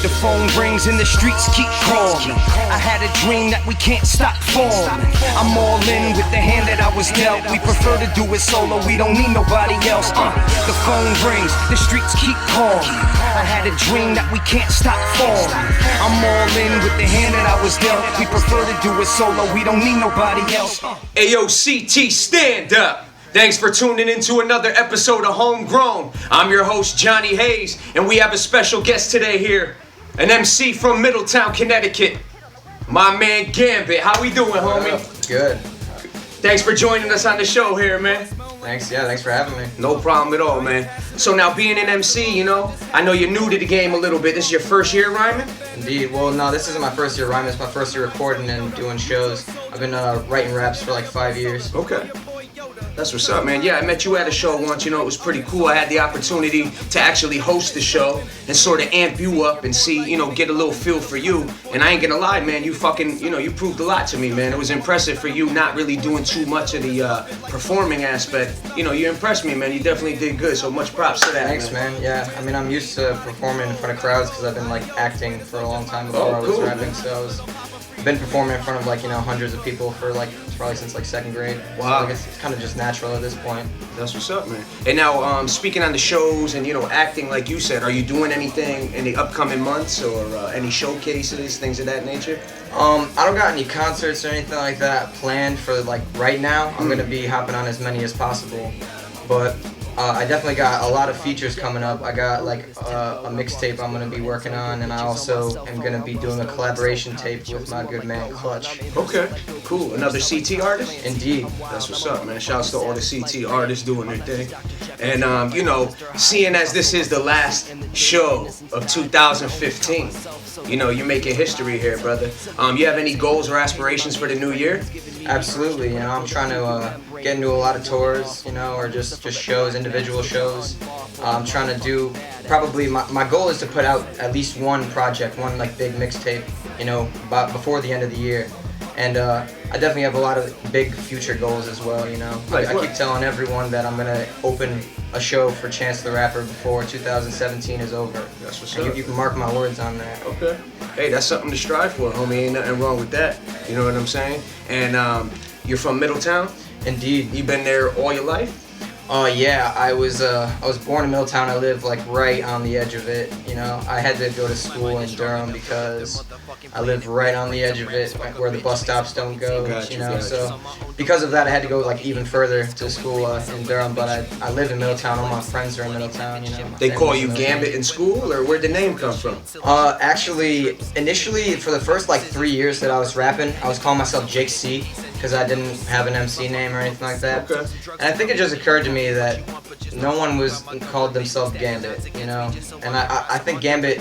The phone rings and the streets keep calling. I had a dream that we can't stop falling. I'm all in with the hand that I was dealt. We prefer to do it solo, we don't need nobody else. The phone rings, the streets keep calling. I had a dream that we can't stop falling. I'm all in with the hand that I was dealt. We prefer to do it solo, we don't need nobody else. Ayo, CT, stand up. Thanks for tuning in to another episode of Homegrown. I'm your host, Johnny Haze, and we have a special guest today here. An MC from Middletown, Connecticut. My man Gambit. How we doing, homie? Good. Thanks for joining us on the show here, man. Thanks for having me. No problem at all, man. So now being an MC, you know, I know you're new to the game a little bit. This is your first year rhyming? Indeed. Well, no, this isn't my first year rhyming. It's my first year recording and doing shows. I've been writing raps for like 5 years. Okay. That's what's up, man. Yeah, I met you at a show once, you know, it was pretty cool. I had the opportunity to actually host the show and sort of amp you up and see, you know, get a little feel for you. And I ain't gonna lie, man, you fucking, you know, you proved a lot to me, man. It was impressive for you not really doing too much of the performing aspect. You know, you impressed me, man. You definitely did good, so much props to that. Thanks, man. Yeah, I mean, I'm used to performing in front of crowds because I've been, like, acting for a long time before I was rapping, so I've been performing in front of, like, you know, hundreds of people for, like, probably since, like, second grade. Wow. So I guess it's kind of just natural at this point. That's what's up, man. And now, speaking on the shows and, you know, acting like you said, are you doing anything in the upcoming months or any showcases, things of that nature? I don't got any concerts or anything like that planned for, like, right now. I'm gonna be hopping on as many as possible, but I definitely got a lot of features coming up. I got like a mixtape I'm gonna be working on, and I also am gonna be doing a collaboration tape with my good man Clutch. Okay, cool. Another CT artist? Indeed. That's what's up, man. Shouts to all the CT artists doing their thing. And, you know, seeing as this is the last show of 2015, you know, you're making history here, brother. You have any goals or aspirations for the new year? Absolutely. You know, I'm trying to get into a lot of tours, you know, or just shows, individual shows. I'm trying to do, probably, my goal is to put out at least one project, one like big mixtape, you know, before the end of the year. And I definitely have a lot of big future goals as well, you know. I keep telling everyone that I'm going to open a show for Chance the Rapper before 2017 is over. That's what's up. You can mark my words on that. Okay. Hey, that's something to strive for, homie. Ain't nothing wrong with that. You know what I'm saying? And you're from Middletown? Indeed. You been there all your life? Yeah, I was born in Middletown. I live like right on the edge of it. You know, I had to go to school in Durham because I live right on the edge of it, where the bus stops don't go. Gotcha, you know, gotcha. so because of that, I had to go like even further to school in Durham. But I live in Middletown. All my friends are in Middletown. You know. They call you Gambit in school, or where'd the name come from? Actually, initially for the first like 3 years that I was rapping, I was calling myself Jake C, because I didn't have an MC name or anything like that. Okay. And I think it just occurred to me that no one was called themselves Gambit, you know. And I think Gambit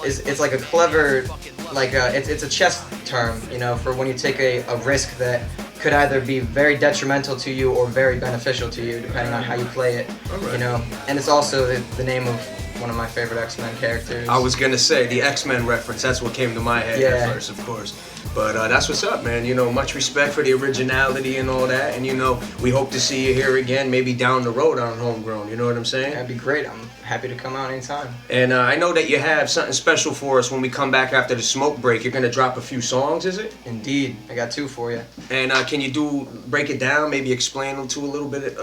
it's like a clever, like it's a chess term, you know, for when you take a risk that could either be very detrimental to you or very beneficial to you, depending on how you play it, you know. And it's also the name of one of my favorite X-Men characters. I was gonna say the X-Men reference. That's what came to my head at first, of course. But that's what's up, man. You know, much respect for the originality and all that. And, you know, we hope to see you here again, maybe down the road on Homegrown. You know what I'm saying? That'd be great. I'm happy to come out anytime. And I know that you have something special for us when we come back after the smoke break. You're going to drop a few songs, is it? Indeed. I got 2 for you. And can you break it down, maybe explain them to a little bit?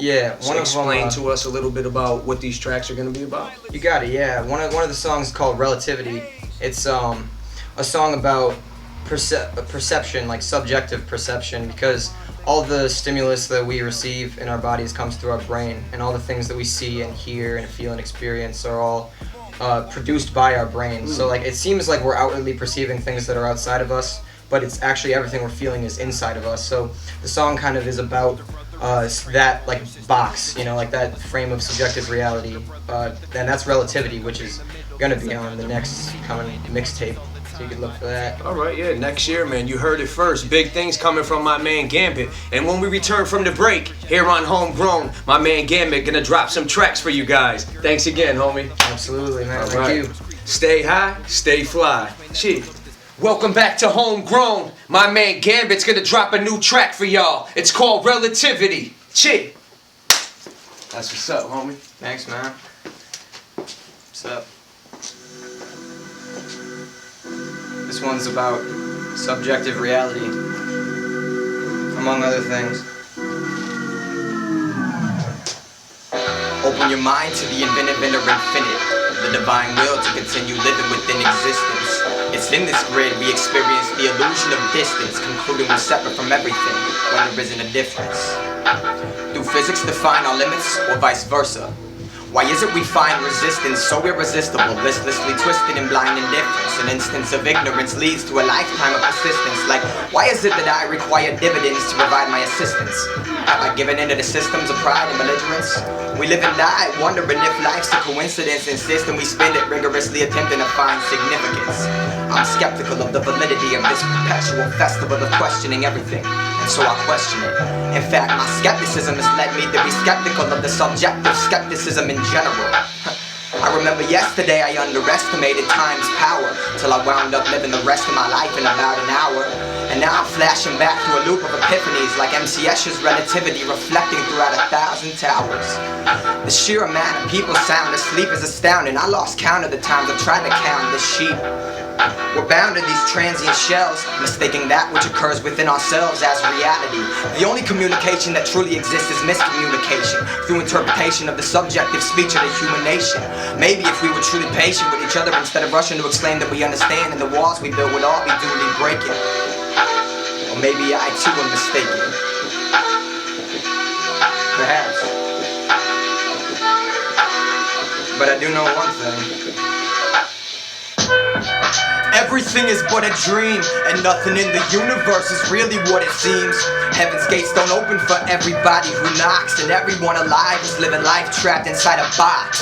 Yeah. Explain to us a little bit about what these tracks are going to be about. You got it, yeah. One of the songs is called Relativity. It's a song about perception, like subjective perception, because all the stimulus that we receive in our bodies comes through our brain, and all the things that we see and hear and feel and experience are all produced by our brain. So like it seems like we're outwardly perceiving things that are outside of us, but it's actually everything we're feeling is inside of us. So the song kind of is about that like box, you know, like that frame of subjective reality, and that's Relativity, which is gonna be on the next coming mixtape. So you can look for that. All right, yeah, next year, man. You heard it first. Big things coming from my man Gambit. And when we return from the break, here on Homegrown, my man Gambit gonna drop some tracks for you guys. Thanks again, homie. Absolutely, man. All Thank right. you. Stay high, stay fly. Chief. Welcome back to Homegrown. My man Gambit's gonna drop a new track for y'all. It's called Relativity. Chief. That's what's up, homie. Thanks, man. What's up? one's about subjective reality, among other things. Open your mind to the infinite inner infinite, the divine will to continue living within existence. It's in this grid we experience the illusion of distance, concluding we're separate from everything when there isn't a difference. Do physics define our limits, or vice versa? Why is it we find resistance so irresistible, listlessly twisted in blind indifference? An instance of ignorance leads to a lifetime of persistence. Like, why is it that I require dividends to provide my assistance? Have I given into the systems of pride and belligerence? We live and die, wondering if life's a coincidence. Insist and we spend it rigorously attempting to find significance. I'm skeptical of the validity of this perpetual festival of questioning everything, and so I question it. In fact, my skepticism has led me to be skeptical of the subjective skepticism in general. I remember yesterday I underestimated time's power, till I wound up living the rest of my life in about an hour. And now I'm flashing back to a loop of epiphanies, like MC Escher's Relativity reflecting throughout 1,000 towers. The sheer amount of people sound asleep is astounding. I lost count of the times I've tried to count the sheep. We're bound to these transient shells, mistaking that which occurs within ourselves as reality. The only communication that truly exists is miscommunication, through interpretation of the subjective speech of the human nation. Maybe if we were truly patient with each other instead of rushing to exclaim that we understand, and the walls we build would all be duly breaking. Or maybe I too am mistaken. Perhaps. But I do know one thing. Everything is but a dream, and nothing in the universe is really what it seems. Heaven's gates don't open for everybody who knocks, and everyone alive is living life trapped inside a box.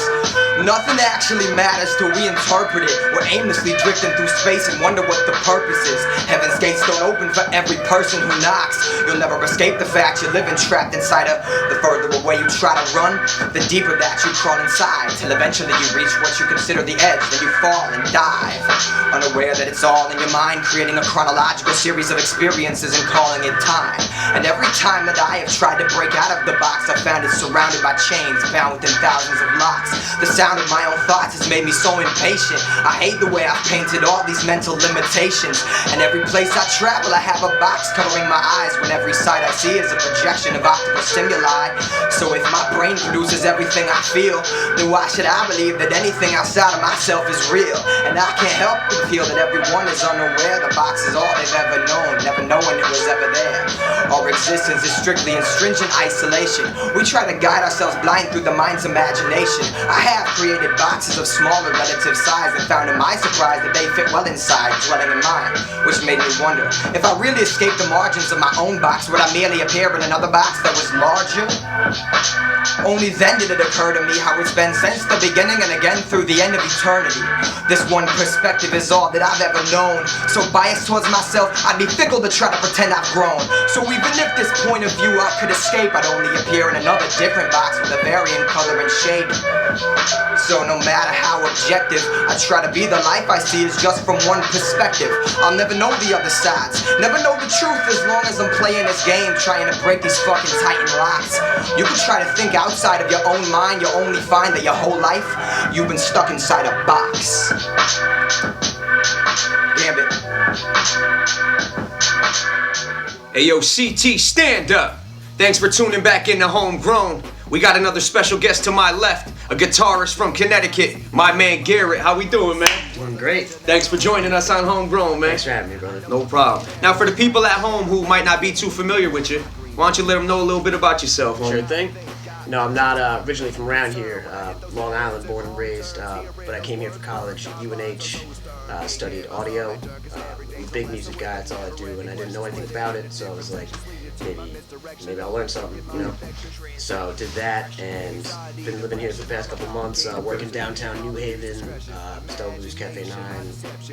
Nothing actually matters till we interpret it. We're aimlessly drifting through space and wonder what the purpose is. Heaven's gates don't open for every person who knocks. You'll never escape the fact you're living trapped inside a. The further away you try to run, the deeper that you crawl inside, till eventually you reach what you consider the edge, then you fall and dive, unaware that it's all in your mind, creating a chronological series of experiences and calling it time. And every time that I have tried to break out of the box, I found it surrounded by chains, bound within thousands of locks. The sound of my own thoughts has made me so impatient. I hate the way I've painted all these mental limitations. And every place I travel, I have a box covering my eyes, when every sight I see is a projection of optical stimuli. So if my brain produces everything I feel, then why should I believe that anything outside of myself is real? And I can't help but feel that everyone is unaware the box is all they've ever known, never knowing it was ever there. Our existence is strictly in stringent isolation. We try to guide ourselves blind through the mind's imagination. I have created boxes of smaller relative size and found to my surprise that they fit well inside, dwelling in mine, which made me wonder, if I really escaped the margins of my own box, would I merely appear in another box that was larger? Only then did it occur to me how it's been since the beginning and again through the end of eternity. This one perspective is all that I've ever known. So biased towards myself, I'd be fickle to try to pretend I've grown. So even if this point of view I could escape, I'd only appear in another different box with a varying color and shape. So no matter how objective I try to be, the life I see is just from one perspective. I'll never know the other sides, never know the truth as long as I'm playing this game, trying to break these fucking titan locks. You can try to think outside of your own mind, you'll only find that your whole life you've been stuck inside a box. Damn it. Hey yo, CT, stand up. Thanks for tuning back into Homegrown. We got another special guest to my left, a guitarist from Connecticut, my man Garrett. How we doing, man? Doing great. Thanks for joining us on Homegrown, man. Thanks for having me, brother. No problem. Now, for the people at home who might not be too familiar with you, why don't you let them know a little bit about yourself, homie? Sure thing. No, I'm not originally from around here, Long Island, born and raised, but I came here for college at UNH, studied audio. I'm a big music guy, that's all I do, and I didn't know anything about it, so I was like, maybe I'll learn something, you know? So did that, and been living here for the past couple months, working downtown New Haven, Stella Blues Cafe 9,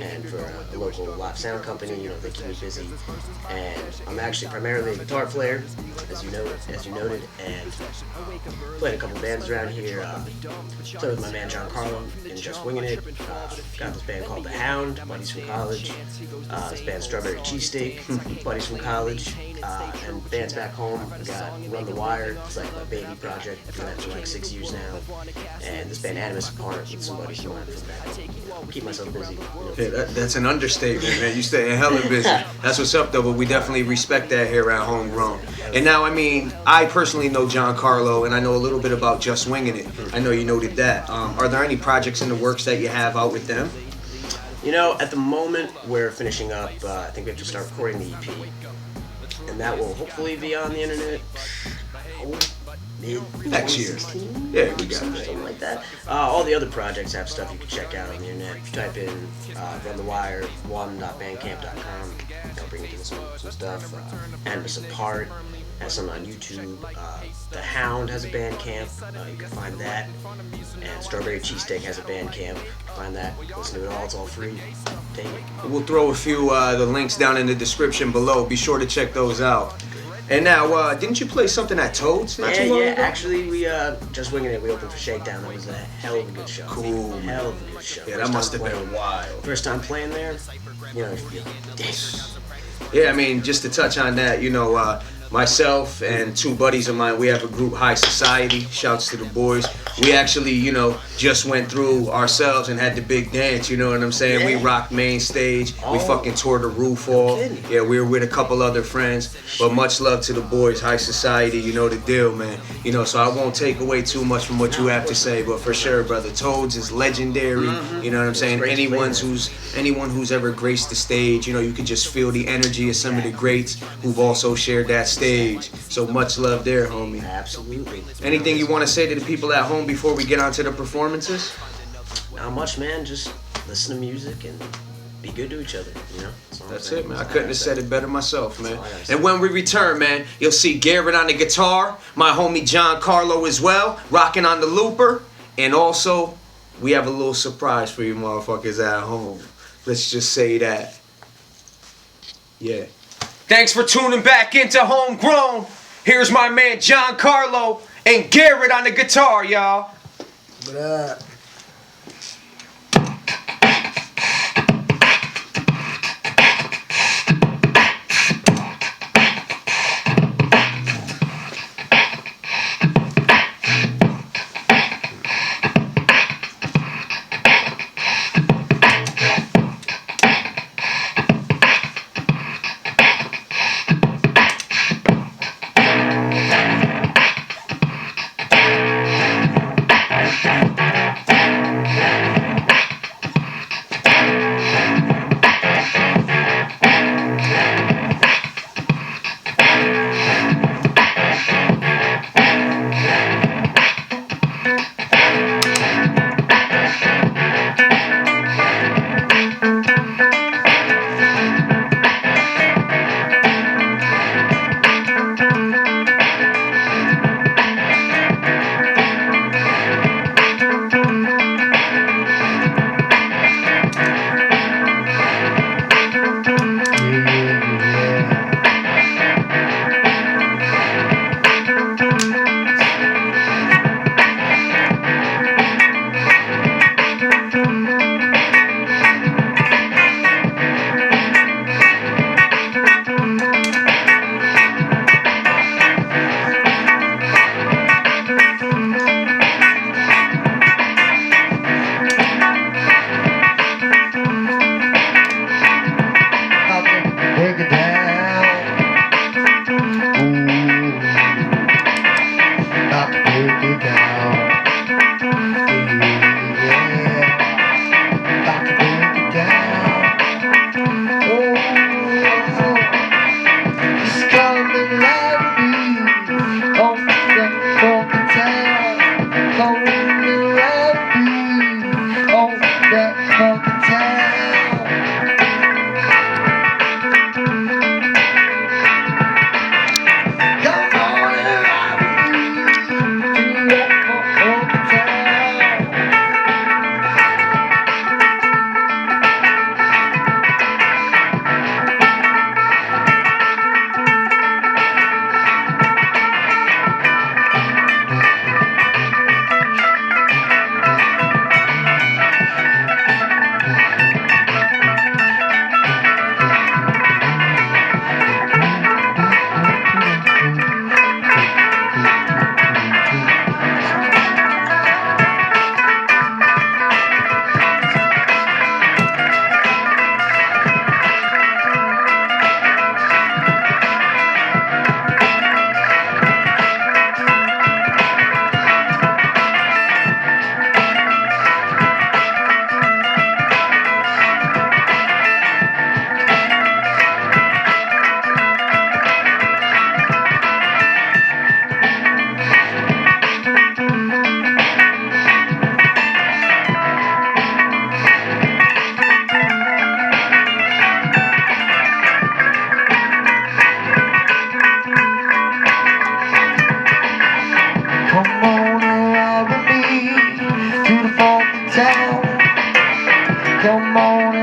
and for a local live sound company, you know, they keep me busy. And I'm actually primarily a guitar player, as you noted, and played a couple bands around here. Played with my man John Carlin in Just Winging It. Got this band called The Hound, buddies from college. This band Strawberry Cheesesteak, buddies from college. And bands back home, I got Run the Wire, it's like my baby project, been doing that for like 6 years now. And this band Animus Apart with some buddies of mine from back home. keep myself busy. You know? Yeah, that's an understatement, man. You stay hella busy. That's what's up, though. But we definitely respect that here at Homegrown. And now, I mean, I personally know Giancarlo, and I know a little bit about Just Winging It. I know you noted that. Are there any projects in the works that you have out with them? You know, at the moment we're finishing up. I think we have to start recording the EP, and that will hopefully be on the internet. Next year. Yeah, we got it. Something like that. All the other projects have stuff you can check out on the internet. If you type in runthewire1.bandcamp.com, they'll bring you to some stuff. Animus Apart has some on YouTube. The Hound has a Bandcamp. You can find that. And Strawberry Cheesesteak has a Bandcamp. Find that. Listen to it all. It's all free. Take it. We'll throw a few the links down in the description below. Be sure to check those out. And now, didn't you play something at Toads not too long ago? Actually, we Just Winging It. We opened for Shakedown. That was a hell of a good show. Cool. Hell of a good show. Yeah, that must have been wild. First time playing there, you know, Yeah, I mean, just to touch on that, you know, myself and two buddies of mine, we have a group, High Society. Shouts to the boys. We actually, you know, just went through ourselves and had the big dance, you know what I'm saying? We rocked main stage. We fucking tore the roof off. Yeah, we were with a couple other friends. But much love to the boys, High Society, you know the deal, man. You know, so I won't take away too much from what you have to say, but for sure, brother, Toads is legendary. You know what I'm saying? Anyone who's ever graced the stage, you know, you can just feel the energy of some of the greats who've also shared that stage. So much love there, homie. Absolutely. Anything you want to say to the people at home before we get on to the performances? Not much, man. Just listen to music and be good to each other, you know? That's it, man. I couldn't have said it better myself, man. And when we return, man, you'll see Garrett on the guitar, my homie Giancarlo as well, rocking on the looper, and also, we have a little surprise for you motherfuckers at home. Let's just say that. Yeah. Thanks for tuning back into Homegrown. Here's my man Giancarlo and Garrett on the guitar, y'all. What up?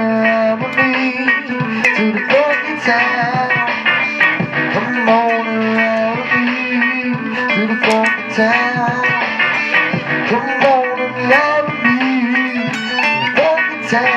ride with me to the funky town. Come on and ride with me to the funky town. Come on and ride with me to the funky town.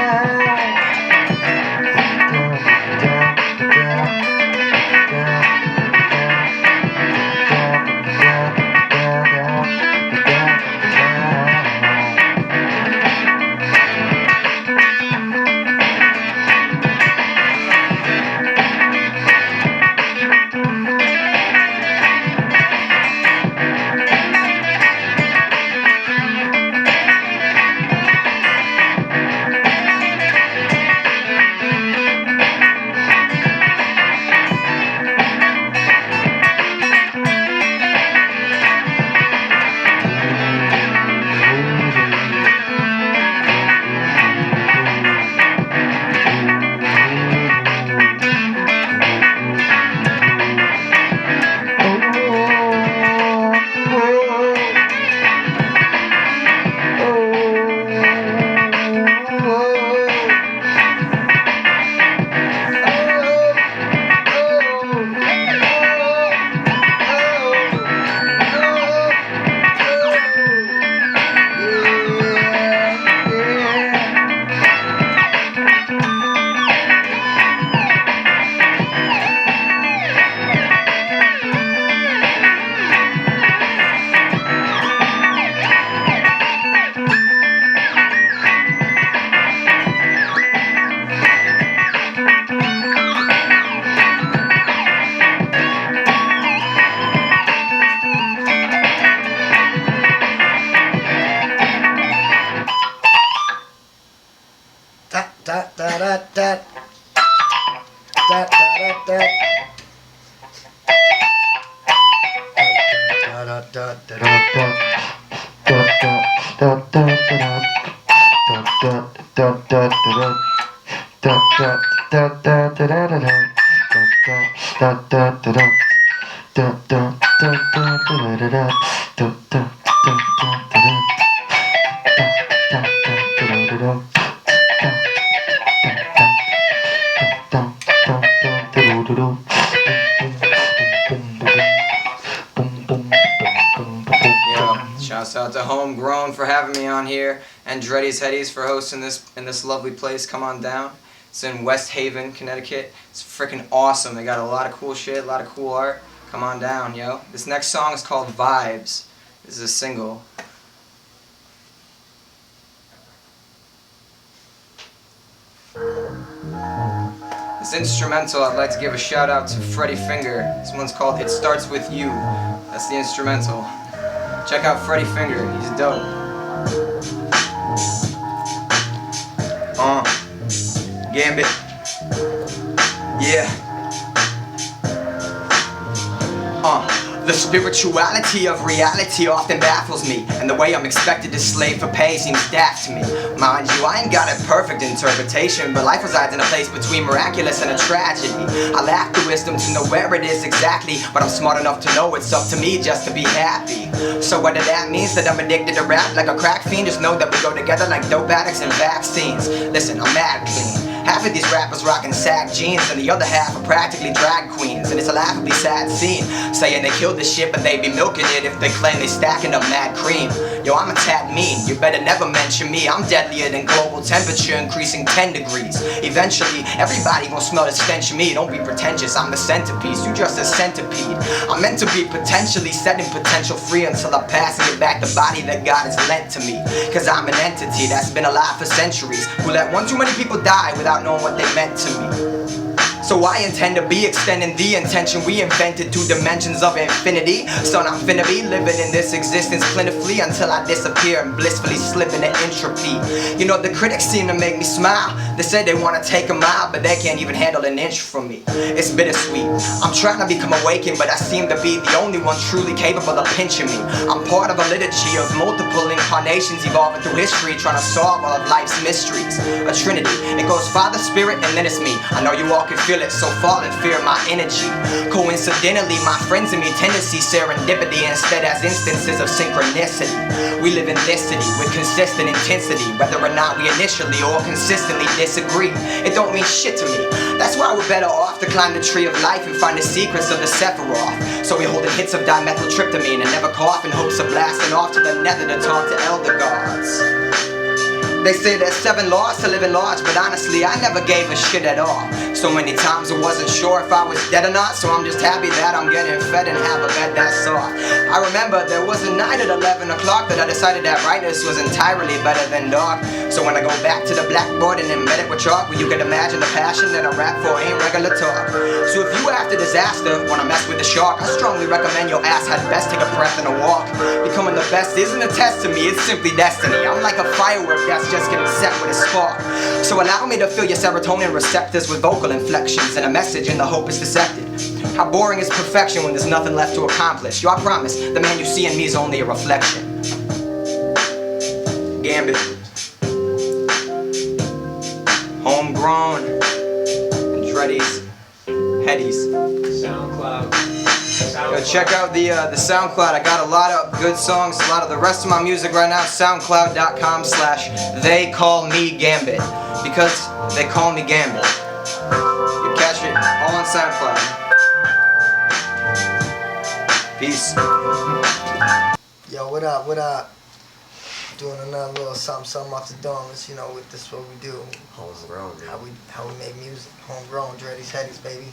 Shouts out to Homegrown for having me on here, and Dreddy's Headies for hosting this in this lovely place. Come on down. It's in West Haven, Connecticut. It's freaking awesome. They got a lot of cool shit, a lot of cool art. Come on down, yo. This next song is called Vibes. This is a single. This instrumental, I'd like to give a shout out to Freddie Finger. This one's called It Starts With You. That's the instrumental. Check out Freddie Finger, he's dope. Gambit. Yeah. The spirituality of reality often baffles me, and the way I'm expected to slave for pay seems daft to me. Mind you, I ain't got a perfect interpretation, but life resides in a place between miraculous and a tragedy. I lack the wisdom to know where it is exactly, but I'm smart enough to know it's up to me just to be happy. So whether that means that I'm addicted to rap like a crack fiend, just know that we go together like dope addicts and vaccines. Listen, I'm mad clean. Half of these rappers rocking sag jeans, and the other half are practically drag queens, and it's a laughably sad scene, saying they killed this shit but they be milking it if they claim they stacking up mad cream. Yo, I'm a tad mean, you better never mention me. I'm deadlier than global temperature increasing 10 degrees. Eventually, everybody gon' smell the stench of me. Don't be pretentious, I'm the centerpiece, you just a centipede. I'm meant to be potentially setting potential free until I pass and give back the body that God has lent to me. Cause I'm an entity that's been alive for centuries, who let one too many people die without knowing what they meant to me. So I intend to be extending the intention we invented to dimensions of infinity. Son, I'm finna be living in this existence plentifully until I disappear and blissfully slip into entropy. You know, the critics seem to make me smile. They say they wanna take a mile, but they can't even handle an inch from me. It's bittersweet. I'm trying to become awakened, but I seem to be the only one truly capable of pinching me. I'm part of a liturgy of multiple incarnations evolving through history, trying to solve all of life's mysteries. A trinity. It goes Father, Spirit, and then it's me. I know you all can feel feel it, so fall and fear my energy. Coincidentally, my friends and me tend to see serendipity instead as instances of synchronicity. We live in this city with consistent intensity, whether or not we initially or consistently disagree. It don't mean shit to me. That's why we're better off to climb the tree of life and find the secrets of the Sephiroth. So we're holding hits of dimethyltryptamine and never cough in hopes of blasting off to the nether to talk to elder gods. They say there's 7 laws to living large, but honestly I never gave a shit at all. So many times I wasn't sure if I was dead or not, so I'm just happy that I'm getting fed and have a bed that's soft. I remember there was a night at 11 o'clock that I decided that brightness was entirely better than dark. So when I go back to the blackboard and embed it with chalk, well, you can imagine the passion that I rap for ain't regular talk. So if you after disaster wanna mess with the shark, I strongly recommend your ass had best take a breath and a walk. Becoming the best isn't a test to me, it's simply destiny. I'm like a firework that's just getting set with a spark. So allow me to fill your serotonin receptors with vocal inflections and a message in the hope it's dissected. How boring is perfection when there's nothing left to accomplish? Yo, I promise, the man you see in me is only a reflection. Gambit. Homegrown. And Dreadies. Headies. SoundCloud. Yo, check out the SoundCloud. I got a lot of good songs. A lot of the rest of my music right now. SoundCloud.com/They Call Me Gambit. Because they call me Gambit. You catch it all on SoundCloud. Peace. Yo, what up, what up? Doing another little something off the dome. It's, you know, with this what we do. Homegrown, man. How we make music. Homegrown, Dreadies, Headies, baby.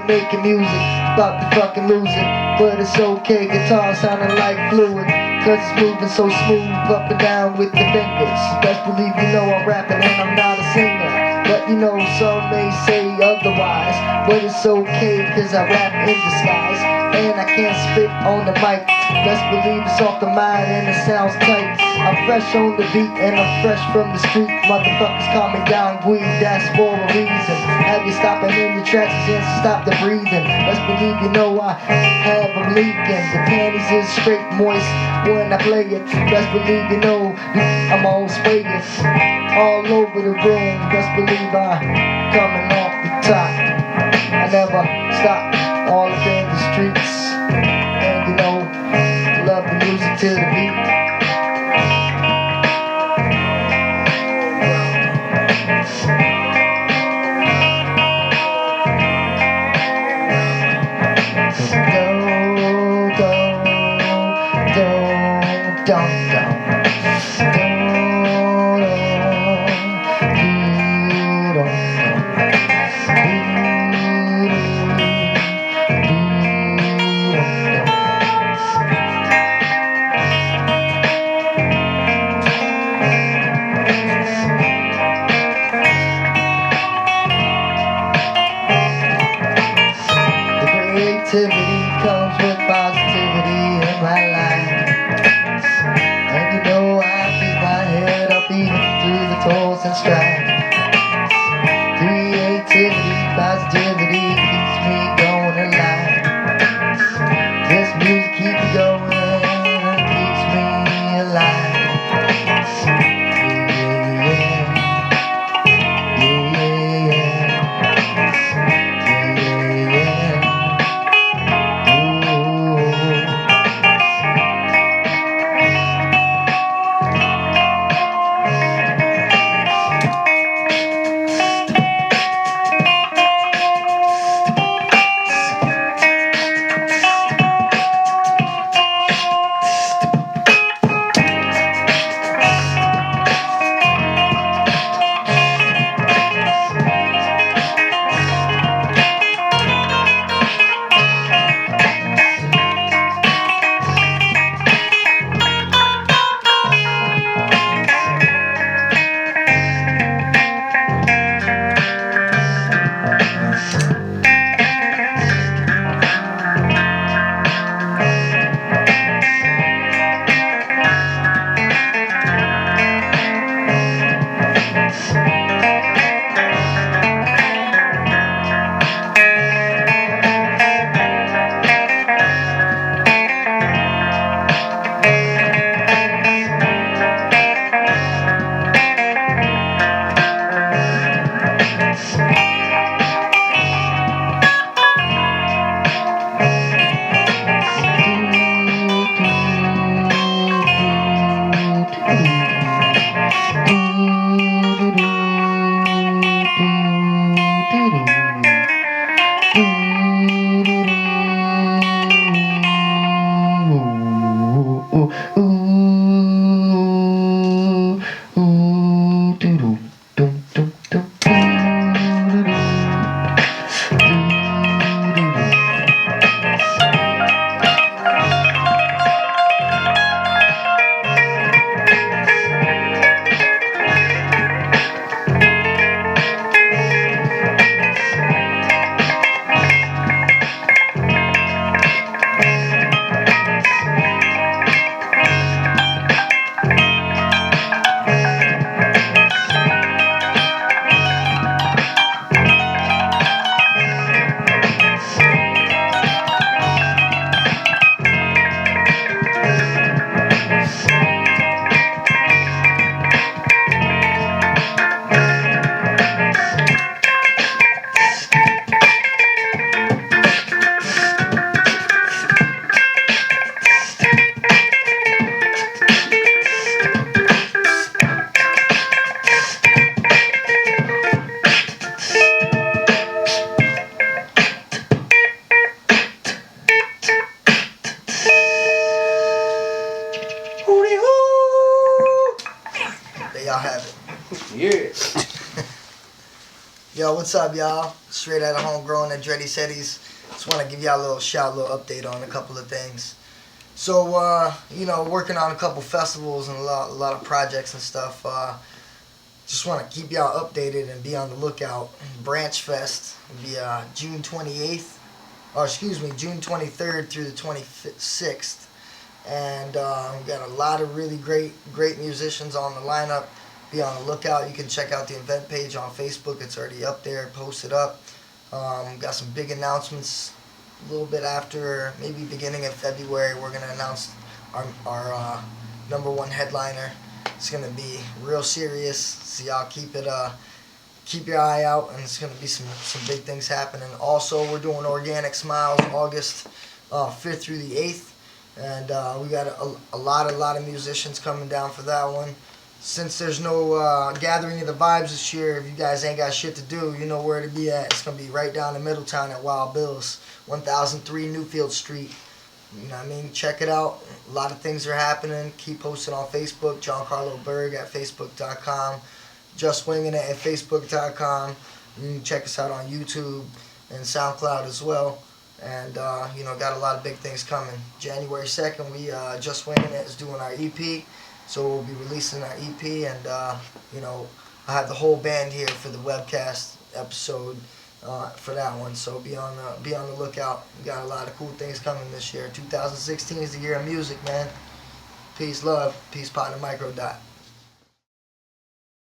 Making music, about to fucking lose it. But it's okay, guitar sounding like fluid. Cause it's moving so smooth, up and down with the fingers. Best believe you know I'm rapping and I'm not a singer. But you know some may say otherwise. But it's okay cause I rap in disguise. And I can't spit on the mic. Best believe it's off the mind and it sounds tight. I'm fresh on the beat and I'm fresh from the street. Motherfuckers call me down weed, that's for a reason. Have you stopping in your tracks and stop the breathing. Best believe you know I have them leaking. The panties is straight moist when I play it. Best believe you know I'm on spraying all over the room. Best believe I'm coming off the top. I never stop, all up in the streets. And you know, love the music to the beat. Creativity comes with positivity in my life. And you know I keep my head up even through the toils and strife. Creativity, positivity keeps me going alive. This music keeps me going and keeps me alive. Y'all have it. Yeah. Yo, what's up, y'all? Straight out of homegrown at Dreddy Setties. Just want to give y'all a little update on a couple of things. So, working on a couple festivals and a lot of projects and stuff. Just want to keep y'all updated and be on the lookout. Branch Fest will be June 28th, June 23rd through the 26th. And we got a lot of really great musicians on the lineup. Be on the lookout. You can check out the event page on Facebook. It's already up there, posted up. Got some big announcements a little bit after, maybe beginning of February. We're going to announce our number one headliner. It's going to be real serious, so y'all keep your eye out, and it's going to be some big things happening. Also, we're doing Organic Smiles August 5th through the 8th. And we got a lot of musicians coming down for that one. Since there's no Gathering of the Vibes this year, if you guys ain't got shit to do, you know where to be at. It's going to be right down in Middletown at Wild Bill's, 1003 Newfield Street. You know what I mean? Check it out. A lot of things are happening. Keep posting on Facebook. John Carlo Berg at Facebook.com. Just Winging It at Facebook.com. You can check us out on YouTube and SoundCloud as well. And, got a lot of big things coming. January 2nd, we Just Winging It is doing our EP. So we'll be releasing our EP. And, I have the whole band here for the webcast episode for that one. So be on the lookout. We got a lot of cool things coming this year. 2016 is the year of music, man. Peace, love. Peace, partner, micro dot.